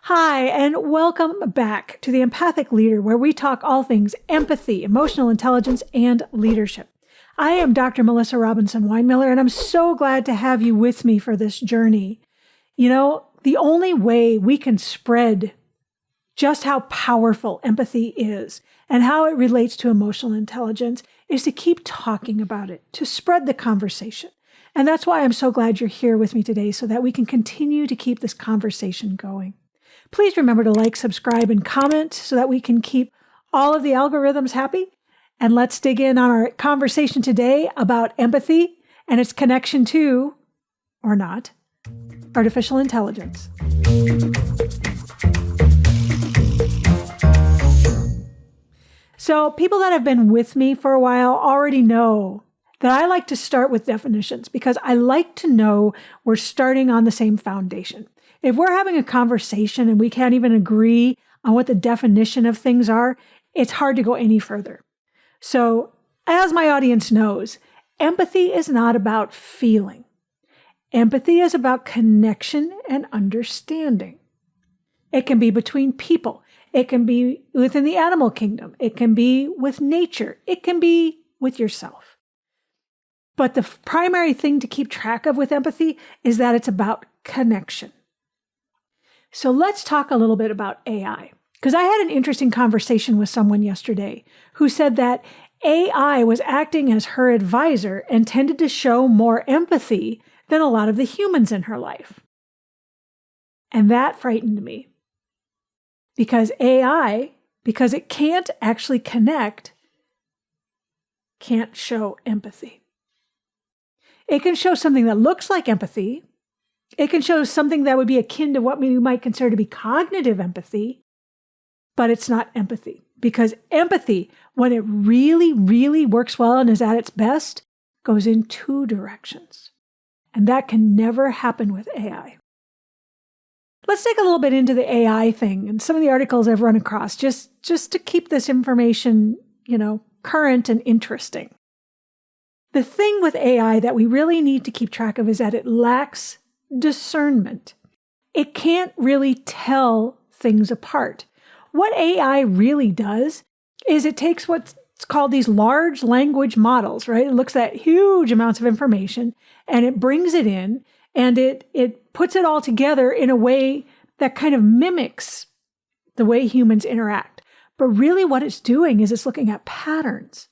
Hi, and welcome back to the Empathic Leader, where we talk all things empathy, emotional intelligence, and leadership. I am Dr. Melissa Robinson-Winemiller, and I'm so glad to have you with me for this journey. You know, the only way we can spread just how powerful empathy is and how it relates to emotional intelligence is to keep talking about it, to spread the conversation. And that's why I'm so glad you're here with me today, so that we can continue to keep this conversation going. Please remember to like, subscribe, and comment so that we can keep all of the algorithms happy. And let's dig in on our conversation today about empathy and its connection to, or not, artificial intelligence. So people that have been with me for a while already know that I like to start with definitions because I like to know we're starting on the same foundation. If we're having a conversation and we can't even agree on what the definition of things are, it's hard to go any further. So, as my audience knows, empathy is not about feeling. Empathy is about connection and understanding. It can be between people. It can be within the animal kingdom. It can be with nature. It can be with yourself. But the primary thing to keep track of with empathy is that it's about connection. So let's talk a little bit about AI, because I had an interesting conversation with someone yesterday who said that AI was acting as her advisor and tended to show more empathy than a lot of the humans in her life. And that frightened me, because AI, because it can't actually connect, can't show empathy. It can show something that looks like empathy. It can show something that would be akin to what we might consider to be cognitive empathy, but it's not empathy. Because empathy, when it really, really works well and is at its best, goes in two directions. And that can never happen with AI. Let's take a little bit into the AI thing and some of the articles I've run across, just to keep this information, current and interesting. The thing with AI that we really need to keep track of is that it lacks discernment. It can't really tell things apart. What AI really does is it takes what's called these large language models, right? It looks at huge amounts of information and it brings it in and it puts it all together in a way that kind of mimics the way humans interact. But really what it's doing is it's looking at patterns.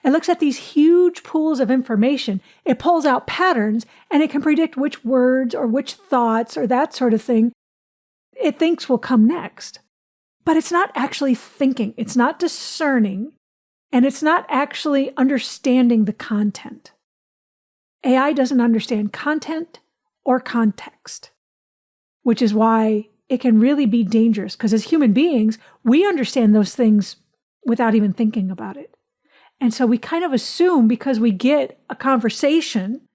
It looks at these huge pools of information. It pulls out patterns, and it can predict which words or which thoughts or that sort of thing it thinks will come next. But it's not actually thinking. It's not discerning, and it's not actually understanding the content. AI doesn't understand content or context, which is why it can really be dangerous, because as human beings, we understand those things without even thinking about it. And so we kind of assume, because we get a conversation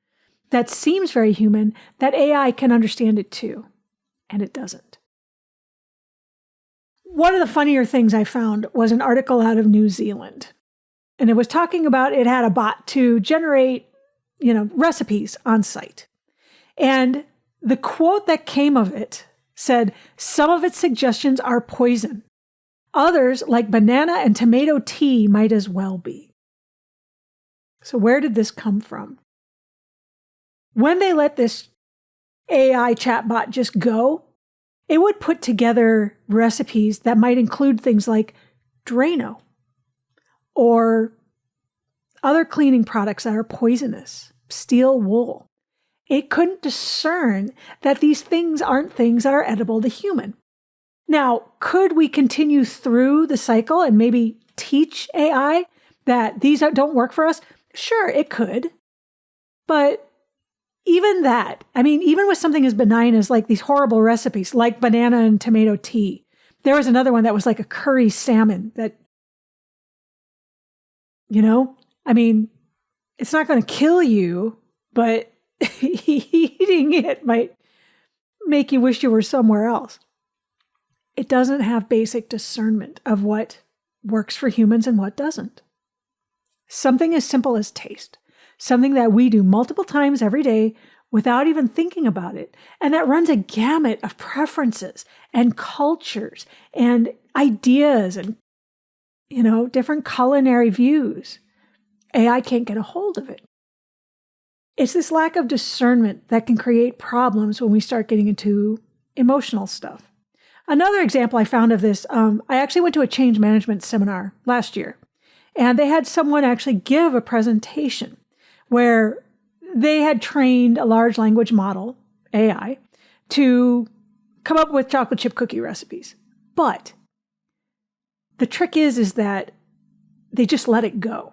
that seems very human, that AI can understand it too. And it doesn't. One of the funnier things I found was an article out of New Zealand. And it was talking about it had a bot to generate, recipes on site. And the quote that came of it said, "Some of its suggestions are poison. Others, like banana and tomato tea, might as well be." So where did this come from? When they let this AI chatbot just go, it would put together recipes that might include things like Drano or other cleaning products that are poisonous, steel wool. It couldn't discern that these things aren't things that are edible to human. Now, could we continue through the cycle and maybe teach AI that these don't work for us? Sure, it could. But even that, even with something as benign as like these horrible recipes, like banana and tomato tea, there was another one that was like a curry salmon that, it's not going to kill you, but eating it might make you wish you were somewhere else. It doesn't have basic discernment of what works for humans and what doesn't. Something as simple as taste, something that we do multiple times every day without even thinking about it. And that runs a gamut of preferences and cultures and ideas and, different culinary views. AI can't get a hold of it. It's this lack of discernment that can create problems when we start getting into emotional stuff. Another example I found of this, I actually went to a change management seminar last year, and they had someone actually give a presentation where they had trained a large language model, AI, to come up with chocolate chip cookie recipes. But the trick is that they just let it go.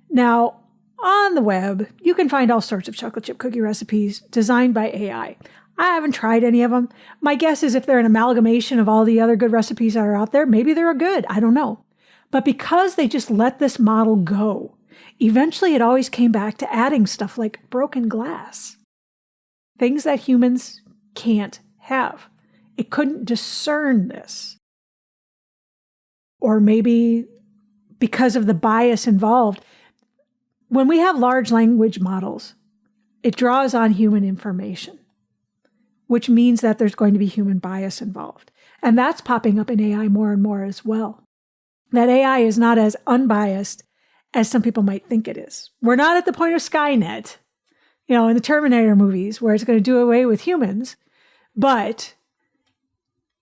Now, on the web, you can find all sorts of chocolate chip cookie recipes designed by AI. I haven't tried any of them. My guess is if they're an amalgamation of all the other good recipes that are out there, maybe they're good. I don't know. But because they just let this model go, eventually it always came back to adding stuff like broken glass. Things that humans can't have. It couldn't discern this. Or maybe because of the bias involved, when we have large language models, it draws on human information, which means that there's going to be human bias involved. And that's popping up in AI more and more as well. That AI is not as unbiased as some people might think it is. We're not at the point of Skynet, in the Terminator movies, where it's going to do away with humans, but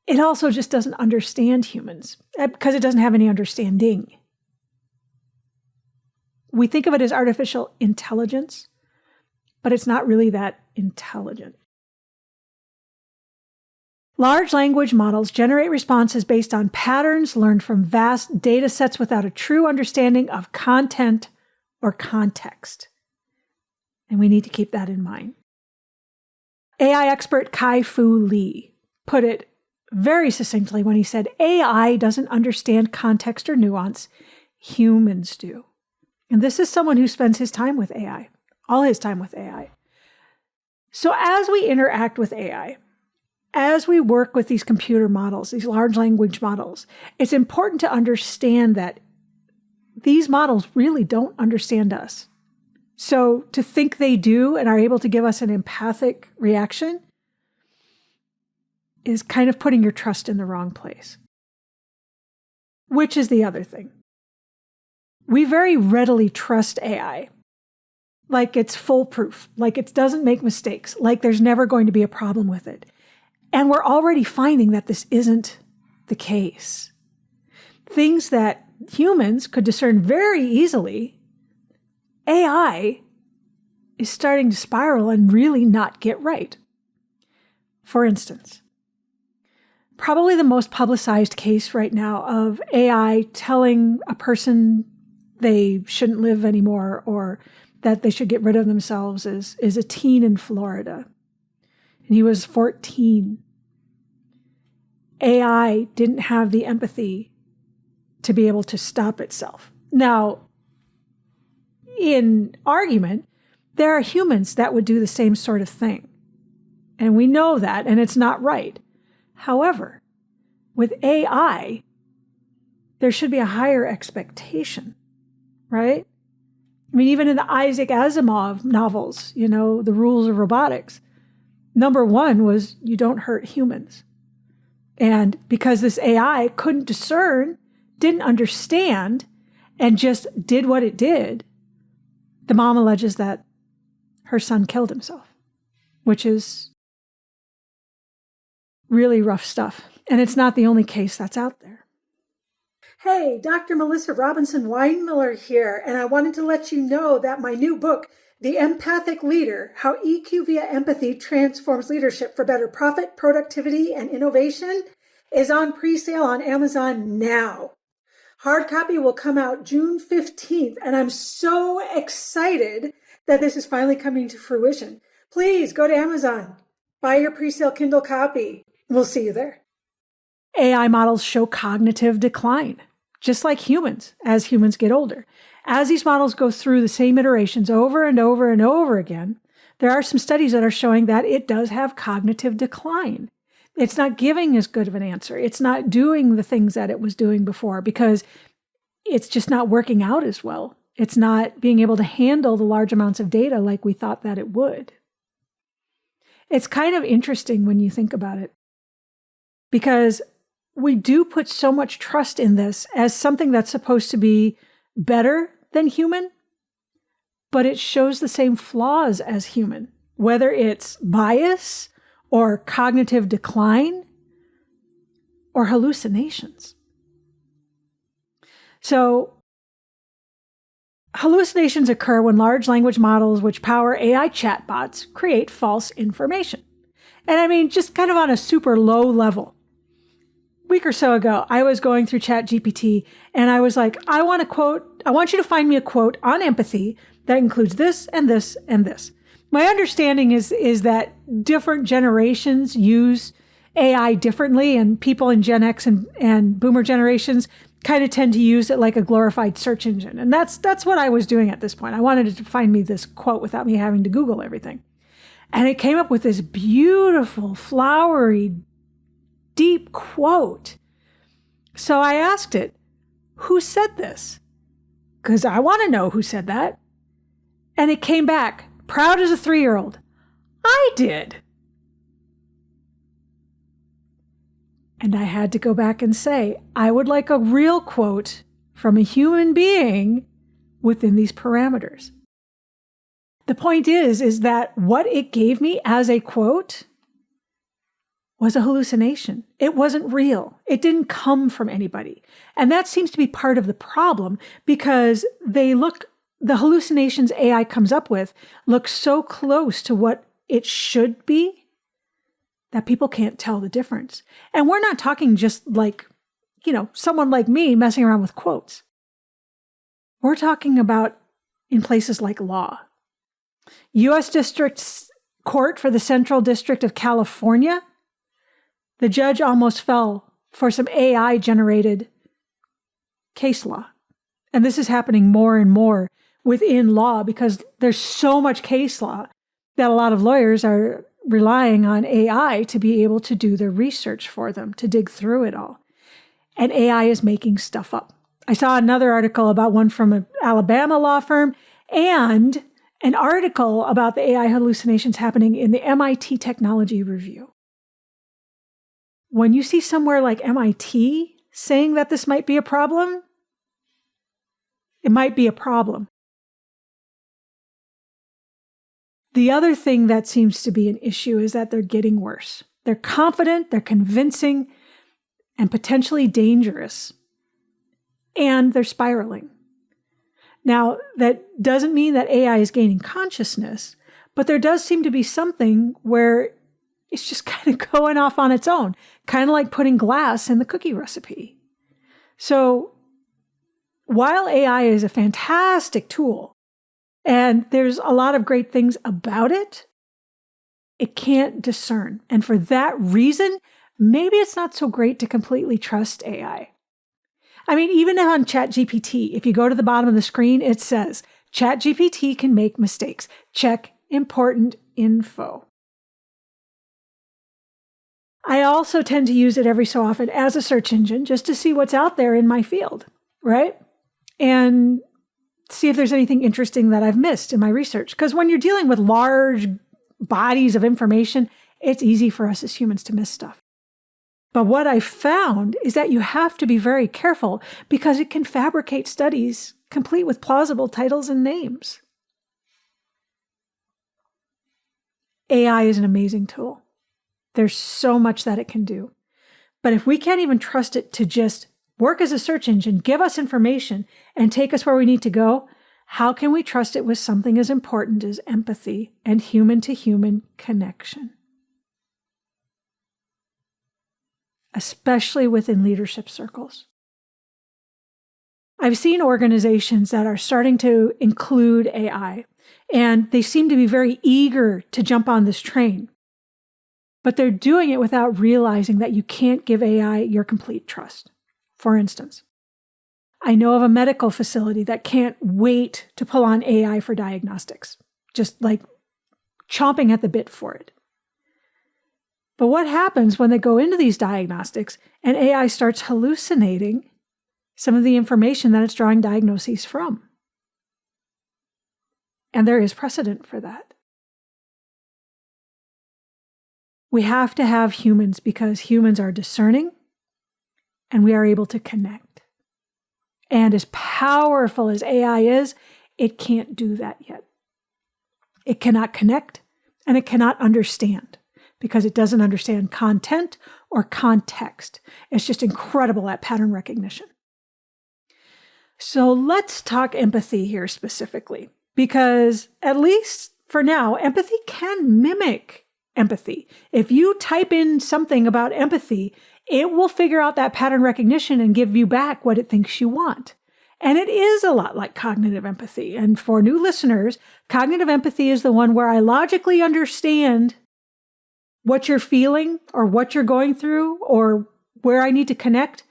it also just doesn't understand humans because it doesn't have any understanding. We think of it as artificial intelligence, but it's not really that intelligent. Large language models generate responses based on patterns learned from vast data sets without a true understanding of content or context. And we need to keep that in mind. AI expert Kai-Fu Lee put it very succinctly when he said, AI doesn't understand context or nuance, humans do. And this is someone who spends his time with AI, all his time with AI. So as we interact with AI, as we work with these computer models, these large language models, it's important to understand that these models really don't understand us. So to think they do and are able to give us an empathic reaction is kind of putting your trust in the wrong place. Which is the other thing. We very readily trust AI, like it's foolproof, like it doesn't make mistakes, like there's never going to be a problem with it. And we're already finding that this isn't the case. Things that humans could discern very easily, AI is starting to spiral and really not get right. For instance, probably the most publicized case right now of AI telling a person they shouldn't live anymore or that they should get rid of themselves is a teen in Florida. And he was 14. AI didn't have the empathy to be able to stop itself. Now, in argument, there are humans that would do the same sort of thing. And we know that, and it's not right. However, with AI, there should be a higher expectation, right? I mean, even in the Isaac Asimov novels, the rules of robotics, number one was you don't hurt humans. And because this AI couldn't discern, didn't understand, and just did what it did, the mom alleges that her son killed himself, which is really rough stuff. And it's not the only case that's out there. Hey, Dr. Melissa Robinson-Winemiller here, and I wanted to let you know that my new book, The Empathic Leader, How EQ via Empathy Transforms Leadership for Better Profit, Productivity, and Innovation, is on pre-sale on Amazon now. Hard copy will come out June 15th, and I'm so excited that this is finally coming to fruition. Please go to Amazon, buy your pre-sale Kindle copy. We'll see you there. AI models show cognitive decline, just like humans, as humans get older. As these models go through the same iterations over and over and over again, there are some studies that are showing that it does have cognitive decline. It's not giving as good of an answer. It's not doing the things that it was doing before because it's just not working out as well. It's not being able to handle the large amounts of data like we thought that it would. It's kind of interesting when you think about it, because we do put so much trust in this as something that's supposed to be better than human, but it shows the same flaws as human, whether it's bias or cognitive decline or hallucinations. So hallucinations occur when large language models, which power AI chatbots, create false information. And I mean, just kind of on a super low level. A week or so ago, I was going through ChatGPT and I was like, I want you to find me a quote on empathy that includes this and this and this. My understanding is that different generations use AI differently, and people in Gen X and Boomer generations kind of tend to use it like a glorified search engine. And that's what I was doing at this point. I wanted it to find me this quote without me having to Google everything. And it came up with this beautiful, flowery, deep quote. So I asked it, who said this? Because I want to know who said that. And it came back, proud as a 3-year-old. I did. And I had to go back and say, I would like a real quote from a human being within these parameters. The point is that what it gave me as a quote was a hallucination. It wasn't real. It didn't come from anybody. And that seems to be part of the problem, because the hallucinations AI comes up with look so close to what it should be that people can't tell the difference. And we're not talking just like, someone like me messing around with quotes. We're talking about in places like law. U.S. District Court for the Central District of California, the judge almost fell for some AI-generated case law. And this is happening more and more within law because there's so much case law that a lot of lawyers are relying on AI to be able to do their research for them, to dig through it all. And AI is making stuff up. I saw another article about one from an Alabama law firm and an article about the AI hallucinations happening in the MIT Technology Review. When you see somewhere like MIT saying that this might be a problem, it might be a problem. The other thing that seems to be an issue is that they're getting worse. They're confident, they're convincing, and potentially dangerous. And they're spiraling. Now, that doesn't mean that AI is gaining consciousness, but there does seem to be something where it's just kind of going off on its own, kind of like putting glass in the cookie recipe. So while AI is a fantastic tool, and there's a lot of great things about it, it can't discern. And for that reason, maybe it's not so great to completely trust AI. I mean, even on ChatGPT, if you go to the bottom of the screen, it says, ChatGPT can make mistakes. Check important info. I also tend to use it every so often as a search engine just to see what's out there in my field, right? And see if there's anything interesting that I've missed in my research. Because when you're dealing with large bodies of information, it's easy for us as humans to miss stuff. But what I found is that you have to be very careful because it can fabricate studies complete with plausible titles and names. AI is an amazing tool. There's so much that it can do. But if we can't even trust it to just work as a search engine, give us information, and take us where we need to go, how can we trust it with something as important as empathy and human-to-human connection? Especially within leadership circles. I've seen organizations that are starting to include AI, and they seem to be very eager to jump on this train. But they're doing it without realizing that you can't give AI your complete trust. For instance, I know of a medical facility that can't wait to pull on AI for diagnostics, just like chomping at the bit for it. But what happens when they go into these diagnostics and AI starts hallucinating some of the information that it's drawing diagnoses from? And there is precedent for that. We have to have humans because humans are discerning and we are able to connect. And as powerful as AI is, it can't do that yet. It cannot connect and it cannot understand because it doesn't understand content or context. It's just incredible at pattern recognition. So let's talk empathy here specifically, because at least for now, empathy can mimic empathy. If you type in something about empathy, it will figure out that pattern recognition and give you back what it thinks you want. And it is a lot like cognitive empathy. And for new listeners, cognitive empathy is the one where I logically understand what you're feeling or what you're going through or where I need to connect.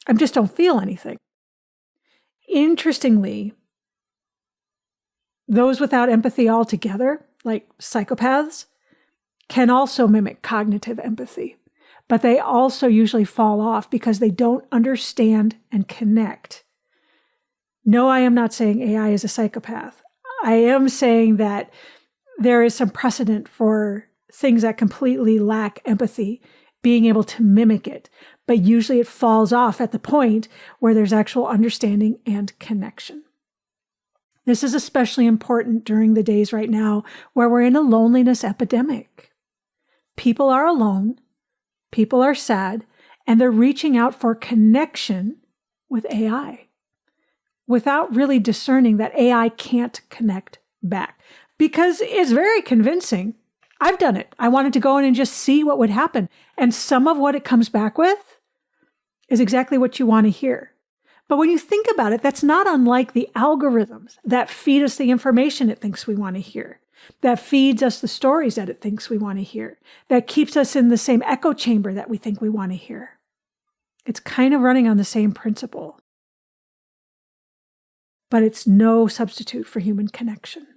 I just don't feel anything. Interestingly, those without empathy altogether, like psychopaths, can also mimic cognitive empathy, but they also usually fall off because they don't understand and connect. No, I am not saying AI is a psychopath. I am saying that there is some precedent for things that completely lack empathy being able to mimic it, but usually it falls off at the point where there's actual understanding and connection. This is especially important during the days right now where we're in a loneliness epidemic. People are alone, people are sad, and they're reaching out for connection with AI without really discerning that AI can't connect back because it's very convincing. I've done it. I wanted to go in and just see what would happen. And some of what it comes back with is exactly what you want to hear. But when you think about it, that's not unlike the algorithms that feed us the information it thinks we want to hear, that feeds us the stories that it thinks we want to hear, that keeps us in the same echo chamber that we think we want to hear. It's kind of running on the same principle. But it's no substitute for human connection.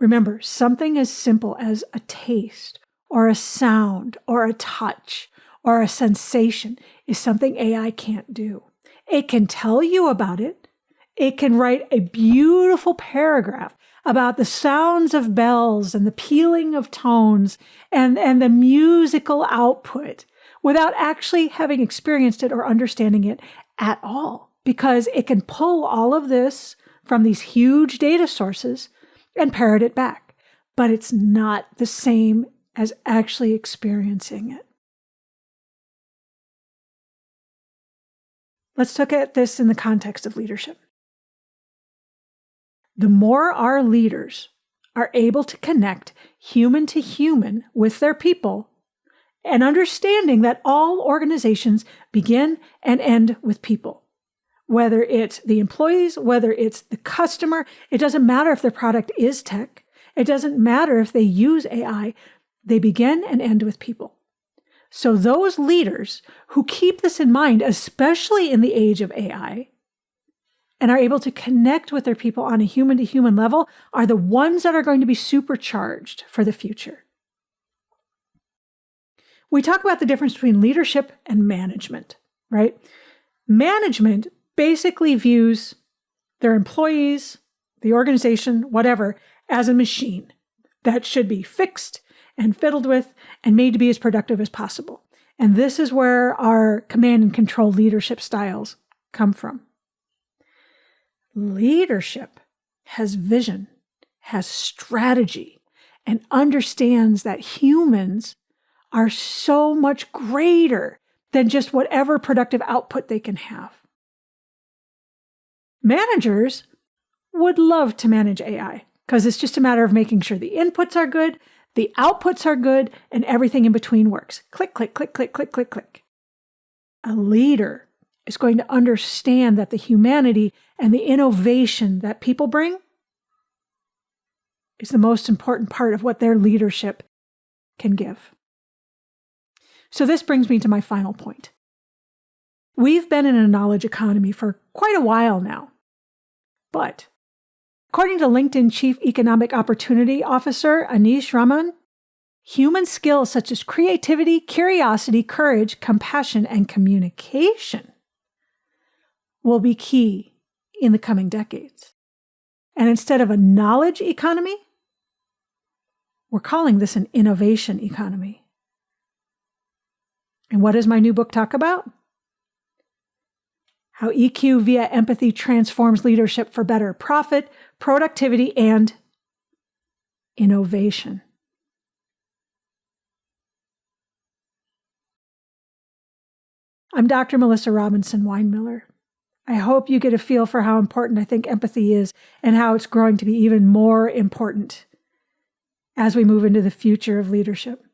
Remember, something as simple as a taste or a sound or a touch or a sensation is something AI can't do. It can tell you about it. It can write a beautiful paragraph about the sounds of bells and the pealing of tones and the musical output without actually having experienced it or understanding it at all, because it can pull all of this from these huge data sources and parrot it back. But it's not the same as actually experiencing it. Let's look at this in the context of leadership. The more our leaders are able to connect human to human with their people, and understanding that all organizations begin and end with people, whether it's the employees, whether it's the customer, it doesn't matter if their product is tech, it doesn't matter if they use AI, they begin and end with people. So those leaders who keep this in mind, especially in the age of AI, and are able to connect with their people on a human-to-human level are the ones that are going to be supercharged for the future. We talk about the difference between leadership and management, right? Management basically views their employees, the organization, whatever, as a machine that should be fixed and fiddled with and made to be as productive as possible. And this is where our command and control leadership styles come from. Leadership has vision, has strategy, and understands that humans are so much greater than just whatever productive output they can have. Managers would love to manage AI because it's just a matter of making sure the inputs are good, the outputs are good, and everything in between works. Click, click, click, click, click, click, click. A leader is going to understand that the humanity and the innovation that people bring is the most important part of what their leadership can give. So this brings me to my final point. We've been in a knowledge economy for quite a while now, but according to LinkedIn Chief Economic Opportunity Officer Anish Raman, human skills such as creativity, curiosity, courage, compassion, and communication will be key in the coming decades. And instead of a knowledge economy, We're calling this an innovation economy. And what does my new book talk about? How EQ via empathy transforms leadership for better profit, productivity, and innovation. I'm Dr. Melissa Robinson-Winemiller. I hope you get a feel for how important I think empathy is and how it's growing to be even more important as we move into the future of leadership.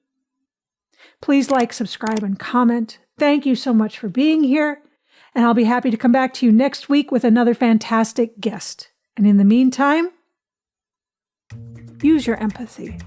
Please like, subscribe, and comment. Thank you so much for being here, and I'll be happy to come back to you next week with another fantastic guest. And in the meantime, use your empathy.